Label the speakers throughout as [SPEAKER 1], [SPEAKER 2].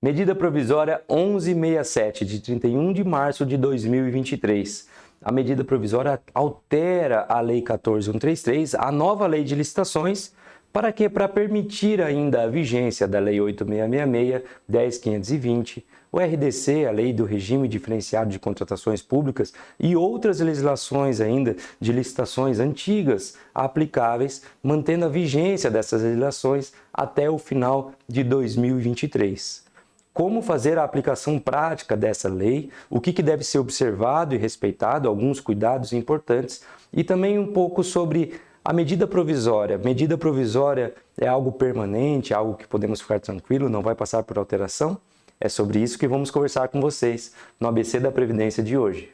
[SPEAKER 1] Medida provisória 1167, de 31 de março de 2023. A medida provisória altera a Lei 14.133, a nova Lei de Licitações, para quê? Para permitir ainda a vigência da Lei 8.666, 10.520, o RDC, a Lei do Regime Diferenciado de Contratações Públicas e outras legislações ainda de licitações antigas aplicáveis, mantendo a vigência dessas legislações até o final de 2023. Como fazer a aplicação prática dessa lei, o que deve ser observado e respeitado, alguns cuidados importantes, e também um pouco sobre a medida provisória. Medida provisória é algo permanente, algo que podemos ficar tranquilo, não vai passar por alteração? É sobre isso que vamos conversar com vocês no ABC da Previdência de hoje.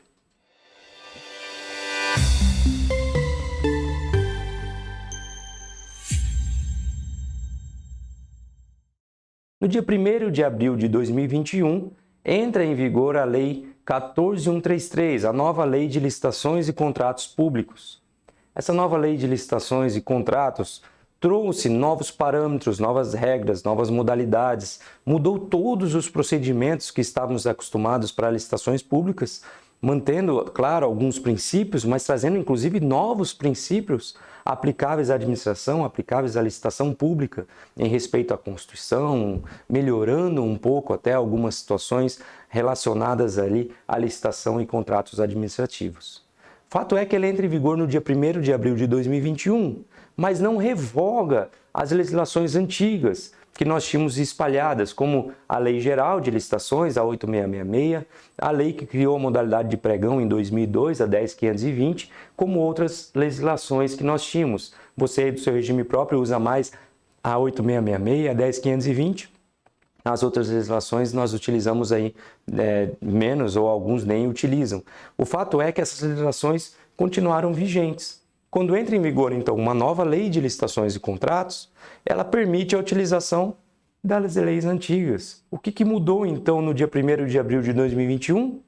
[SPEAKER 1] No dia 1º de abril de 2021, entra em vigor a Lei 14.133, a nova Lei de Licitações e Contratos Públicos. Essa nova Lei de Licitações e Contratos trouxe novos parâmetros, novas regras, novas modalidades, mudou todos os procedimentos que estávamos acostumados para licitações públicas, mantendo, claro, alguns princípios, mas trazendo inclusive novos princípios aplicáveis à administração, aplicáveis à licitação pública, em respeito à Constituição, melhorando um pouco até algumas situações relacionadas ali à licitação e contratos administrativos. Fato é que ele entra em vigor no dia 1º de abril de 2021, mas não revoga as legislações antigas que nós tínhamos espalhadas, como a Lei Geral de Licitações, a 8.666, a lei que criou a modalidade de pregão em 2002, a 10.520, como outras legislações que nós tínhamos. Você aí do seu regime próprio usa mais a 8.666, a 10.520. As outras legislações nós utilizamos aí menos ou alguns nem utilizam. O fato é que essas legislações continuaram vigentes. Quando entra em vigor, então, uma nova Lei de Licitações e Contratos, ela permite a utilização das leis antigas. O que mudou, então, no dia 1º de abril de 2021?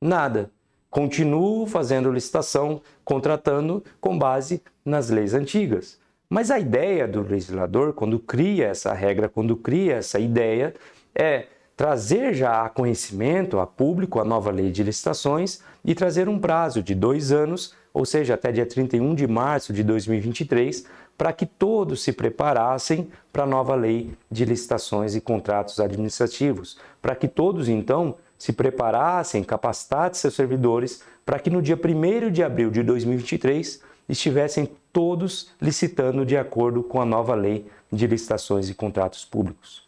[SPEAKER 1] Nada. Continuo fazendo licitação, contratando com base nas leis antigas. Mas a ideia do legislador, quando cria essa regra, quando cria essa ideia, é trazer já a conhecimento, a público, a nova Lei de Licitações e trazer um prazo de 2 anos, ou seja, até dia 31 de março de 2023, para que todos se preparassem para a nova Lei de Licitações e Contratos Administrativos, para que todos, então, se preparassem, capacitassem seus servidores, para que no dia 1º de abril de 2023 estivessem todos licitando de acordo com a nova Lei de Licitações e Contratos Públicos.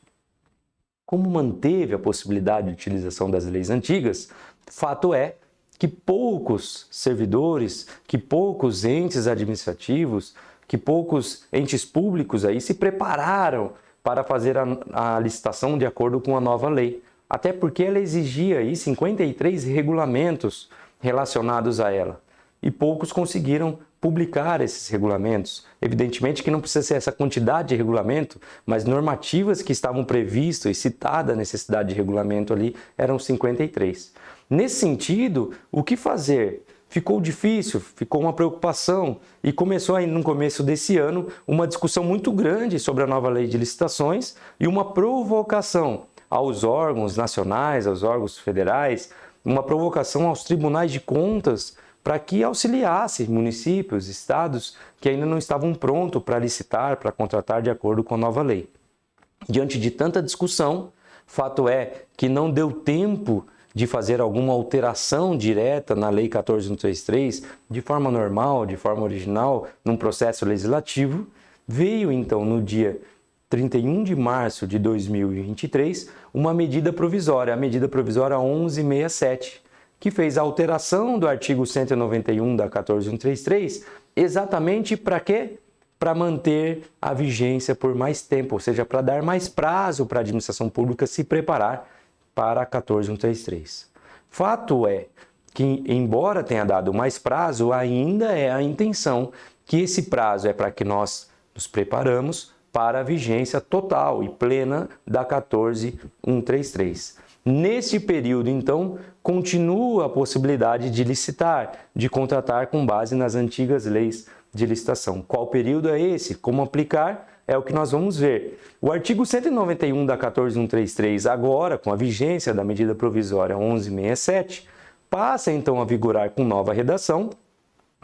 [SPEAKER 1] Como manteve a possibilidade de utilização das leis antigas, fato é que poucos servidores, que poucos entes administrativos, que poucos entes públicos aí se prepararam para fazer a licitação de acordo com a nova lei. Até porque ela exigia aí 53 regulamentos relacionados a ela. E poucos conseguiram publicar esses regulamentos. Evidentemente que não precisa ser essa quantidade de regulamento, mas normativas que estavam previstas e citada a necessidade de regulamento ali eram 53. Nesse sentido, o que fazer? Ficou difícil, ficou uma preocupação e começou aí no começo desse ano uma discussão muito grande sobre a nova Lei de Licitações e uma provocação aos órgãos nacionais, aos órgãos federais, uma provocação aos tribunais de contas para que auxiliassem municípios, estados que ainda não estavam prontos para licitar, para contratar de acordo com a nova lei. Diante de tanta discussão, fato é que não deu tempo de fazer alguma alteração direta na Lei 14.133, de forma normal, de forma original, num processo legislativo. Veio então no dia 31 de março de 2023 uma medida provisória, a medida provisória 1167, que fez a alteração do artigo 191 da 14.133, exatamente para quê? Para manter a vigência por mais tempo, ou seja, para dar mais prazo para a administração pública se preparar para a 14.133. Fato é que, embora tenha dado mais prazo, ainda é a intenção que esse prazo é para que nós nos preparamos para a vigência total e plena da 14.133. Nesse período, então, continua a possibilidade de licitar, de contratar com base nas antigas leis de licitação. Qual período é esse? Como aplicar? É o que nós vamos ver. O artigo 191 da 14133, agora com a vigência da medida provisória 1167, passa então a vigorar com nova redação,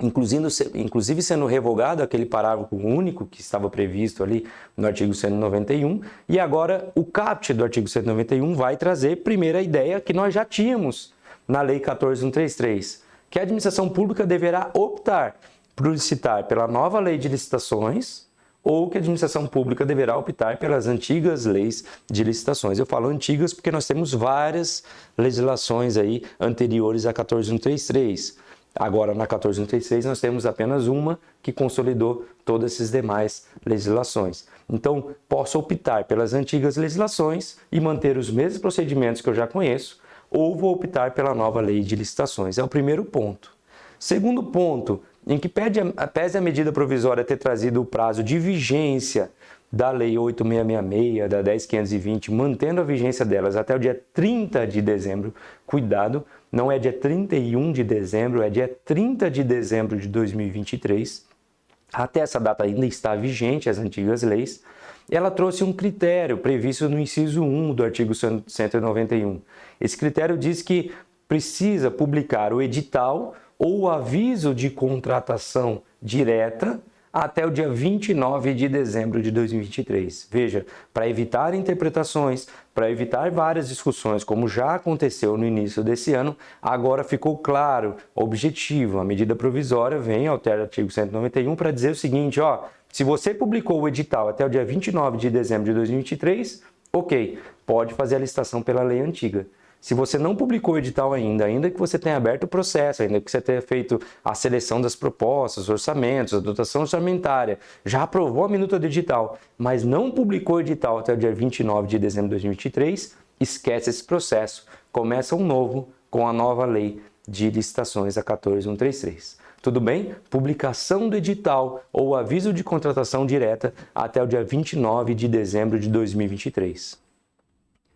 [SPEAKER 1] inclusive sendo revogado aquele parágrafo único que estava previsto ali no artigo 191, e agora o caput do artigo 191 vai trazer primeiro a ideia que nós já tínhamos na Lei 14133, que a administração pública deverá optar por licitar pela nova Lei de Licitações ou que a administração pública deverá optar pelas antigas leis de licitações. Eu falo antigas porque nós temos várias legislações aí anteriores a 14133. Agora, na 14133, nós temos apenas uma que consolidou todas essas demais legislações. Então, posso optar pelas antigas legislações e manter os mesmos procedimentos que eu já conheço, ou vou optar pela nova lei de licitações. É o primeiro ponto. Segundo ponto, em que pese a medida provisória ter trazido o prazo de vigência da Lei 8666, da 10520, mantendo a vigência delas até o dia 30 de dezembro, cuidado, não é dia 31 de dezembro, é dia 30 de dezembro de 2023, até essa data ainda está vigente as antigas leis, ela trouxe um critério previsto no inciso 1 do artigo 191. Esse critério diz que precisa publicar o edital ou o aviso de contratação direta até o dia 29 de dezembro de 2023. Veja, para evitar interpretações, para evitar várias discussões, como já aconteceu no início desse ano, agora ficou claro, objetivo, a medida provisória vem, altera o artigo 191 para dizer o seguinte, ó, se você publicou o edital até o dia 29 de dezembro de 2023, ok, pode fazer a licitação pela lei antiga. Se você não publicou o edital ainda que você tenha aberto o processo, ainda que você tenha feito a seleção das propostas, orçamentos, a dotação orçamentária, já aprovou a minuta do edital, mas não publicou o edital até o dia 29 de dezembro de 2023, esquece esse processo. Começa um novo com a nova lei de licitações, a 14133. Tudo bem? Publicação do edital ou aviso de contratação direta até o dia 29 de dezembro de 2023.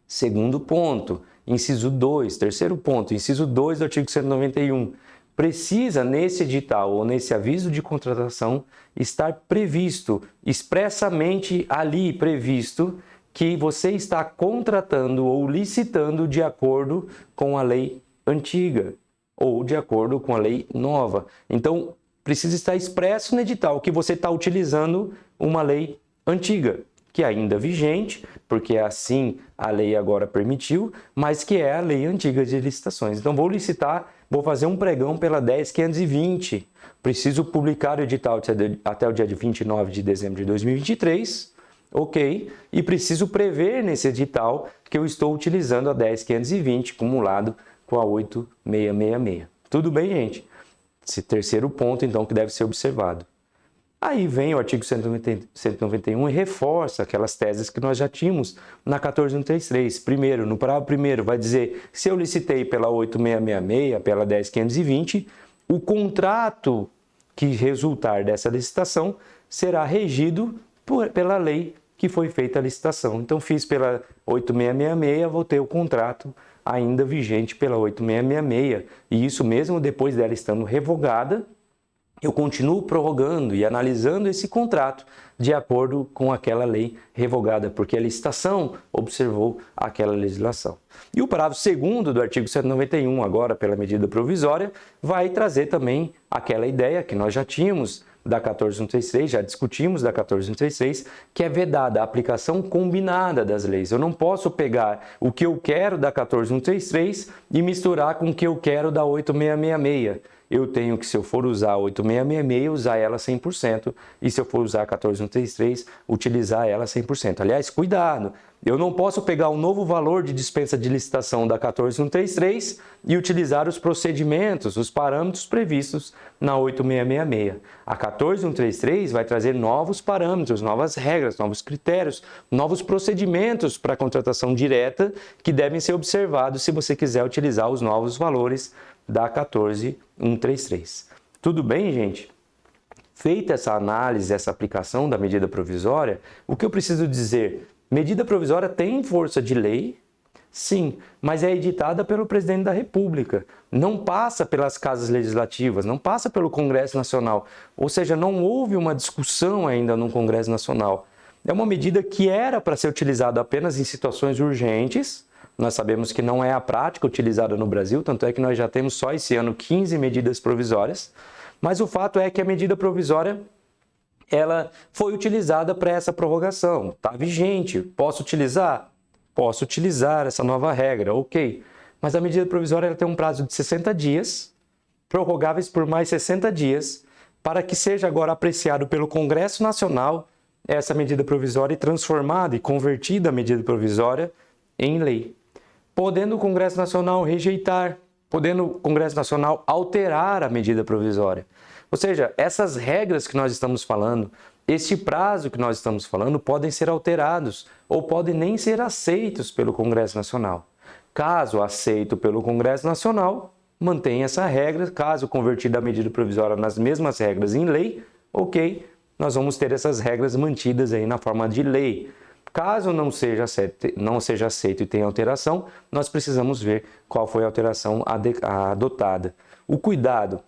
[SPEAKER 1] Segundo ponto, inciso 2, terceiro ponto, inciso 2 do artigo 191. Precisa nesse edital ou nesse aviso de contratação estar previsto, expressamente ali previsto, que você está contratando ou licitando de acordo com a lei antiga ou de acordo com a lei nova. Então, precisa estar expresso no edital que você está utilizando uma lei antiga, que é ainda vigente, porque assim a lei agora permitiu, mas que é a lei antiga de licitações. Então, vou licitar, vou fazer um pregão pela 10520. Preciso publicar o edital até o dia 29 de dezembro de 2023, ok? E preciso prever nesse edital que eu estou utilizando a 10520 acumulado com a 8666. Tudo bem, gente? Esse terceiro ponto, então, que deve ser observado. Aí vem o artigo 191 e reforça aquelas teses que nós já tínhamos na 14133. Primeiro, no parágrafo primeiro, vai dizer se eu licitei pela 8666, pela 10520, o contrato que resultar dessa licitação será regido pela lei que foi feita a licitação. Então, fiz pela 8666, vou ter o contrato ainda vigente pela 8666. E isso mesmo depois dela estando revogada, eu continuo prorrogando e analisando esse contrato de acordo com aquela lei revogada, porque a licitação observou aquela legislação. E o parágrafo 2º do artigo 191, agora pela medida provisória, vai trazer também aquela ideia que nós já tínhamos da 14133, já discutimos da 14133, que é vedada a aplicação combinada das leis. Eu não posso pegar o que eu quero da 14133 e misturar com o que eu quero da 8666. Eu tenho que, se eu for usar a 8666, usar ela 100%, e se eu for usar a 14133, utilizar ela 100%. Aliás, cuidado! Eu não posso pegar o novo valor de dispensa de licitação da 14133 e utilizar os procedimentos, os parâmetros previstos na 8666. A 14133 vai trazer novos parâmetros, novas regras, novos critérios, novos procedimentos para a contratação direta que devem ser observados se você quiser utilizar os novos valores da 14133. Tudo bem, gente? Feita essa análise, essa aplicação da medida provisória, o que eu preciso dizer? Medida provisória tem força de lei, sim, mas é editada pelo presidente da República. Não passa pelas casas legislativas, não passa pelo Congresso Nacional. Ou seja, não houve uma discussão ainda no Congresso Nacional. É uma medida que era para ser utilizada apenas em situações urgentes. Nós sabemos que não é a prática utilizada no Brasil, tanto é que nós já temos só esse ano 15 medidas provisórias. Mas o fato é que a medida provisória ela foi utilizada para essa prorrogação. Está vigente. Posso utilizar? Posso utilizar essa nova regra, ok. Mas a medida provisória ela tem um prazo de 60 dias, prorrogáveis por mais 60 dias, para que seja agora apreciado pelo Congresso Nacional essa medida provisória e transformada e convertida a medida provisória em lei. Podendo o Congresso Nacional rejeitar, podendo o Congresso Nacional alterar a medida provisória. Ou seja, essas regras que nós estamos falando, este prazo que nós estamos falando, podem ser alterados ou podem nem ser aceitos pelo Congresso Nacional. Caso aceito pelo Congresso Nacional, mantém essa regra. Caso convertida a medida provisória nas mesmas regras em lei, ok, nós vamos ter essas regras mantidas aí na forma de lei. Caso não seja aceito e tenha alteração, nós precisamos ver qual foi a alteração adotada. O cuidado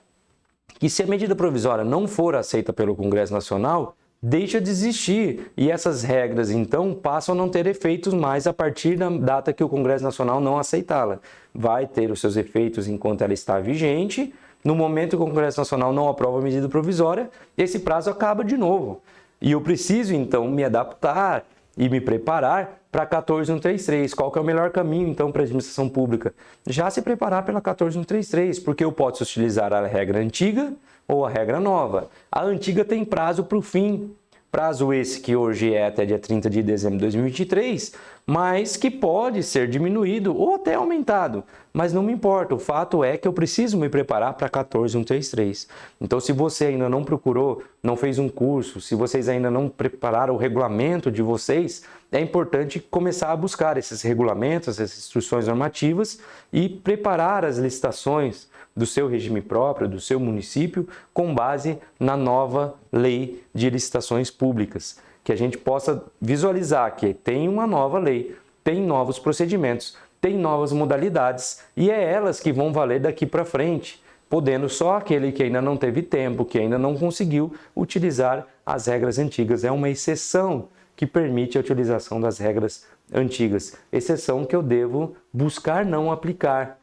[SPEAKER 1] que se a medida provisória não for aceita pelo Congresso Nacional, deixa de existir e essas regras, então, passam a não ter efeitos mais a partir da data que o Congresso Nacional não aceitá-la. Vai ter os seus efeitos enquanto ela está vigente. No momento que o Congresso Nacional não aprova a medida provisória, esse prazo acaba de novo. E eu preciso, então, me adaptar e me preparar para a 14133. Qual que é o melhor caminho, então, para a administração pública? Já se preparar pela 14133, porque eu posso utilizar a regra antiga ou a regra nova. A antiga tem prazo para o fim. Prazo esse que hoje é até dia 30 de dezembro de 2023, mas que pode ser diminuído ou até aumentado. Mas não me importa, o fato é que eu preciso me preparar para 14133. Então, se você ainda não procurou, não fez um curso, se vocês ainda não prepararam o regulamento de vocês, é importante começar a buscar esses regulamentos, essas instruções normativas e preparar as licitações do seu regime próprio, do seu município, com base na nova lei de licitações públicas. Que a gente possa visualizar que tem uma nova lei, tem novos procedimentos, tem novas modalidades e é elas que vão valer daqui para frente, podendo só aquele que ainda não teve tempo, que ainda não conseguiu utilizar as regras antigas. É uma exceção que permite a utilização das regras antigas. Exceção que eu devo buscar não aplicar.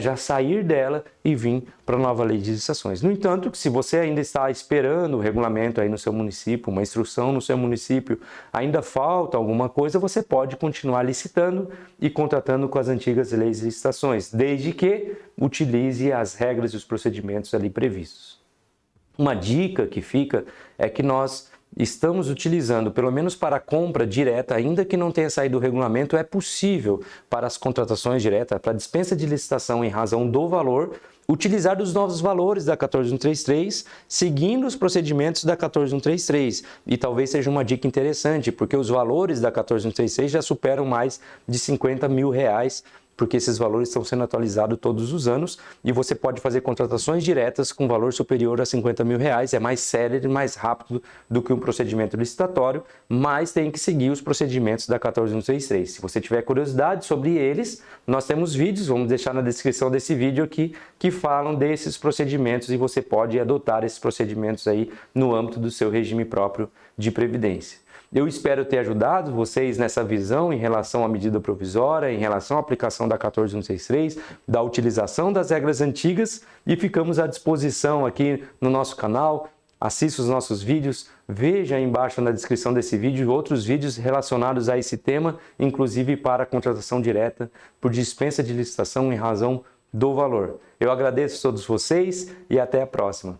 [SPEAKER 1] Já sair dela e vir para a nova lei de licitações. No entanto, se você ainda está esperando o regulamento aí no seu município, uma instrução no seu município, ainda falta alguma coisa, você pode continuar licitando e contratando com as antigas leis de licitações, desde que utilize as regras e os procedimentos ali previstos. Uma dica que fica é que nós estamos utilizando, pelo menos para a compra direta, ainda que não tenha saído o regulamento, é possível para as contratações diretas, para a dispensa de licitação em razão do valor, utilizar os novos valores da 14133, seguindo os procedimentos da 14133. E talvez seja uma dica interessante, porque os valores da 14133 já superam mais de R$50 mil, porque esses valores estão sendo atualizados todos os anos e você pode fazer contratações diretas com valor superior a R$50 mil. É mais célere, mais rápido do que um procedimento licitatório, mas tem que seguir os procedimentos da 14133. Se você tiver curiosidade sobre eles, nós temos vídeos, vamos deixar na descrição desse vídeo aqui, que falam desses procedimentos e você pode adotar esses procedimentos aí no âmbito do seu regime próprio de previdência. Eu espero ter ajudado vocês nessa visão em relação à medida provisória, em relação à aplicação da 14133, da utilização das regras antigas e ficamos à disposição aqui no nosso canal. Assista os nossos vídeos, veja aí embaixo na descrição desse vídeo outros vídeos relacionados a esse tema, inclusive para a contratação direta por dispensa de licitação em razão do valor. Eu agradeço a todos vocês e até a próxima.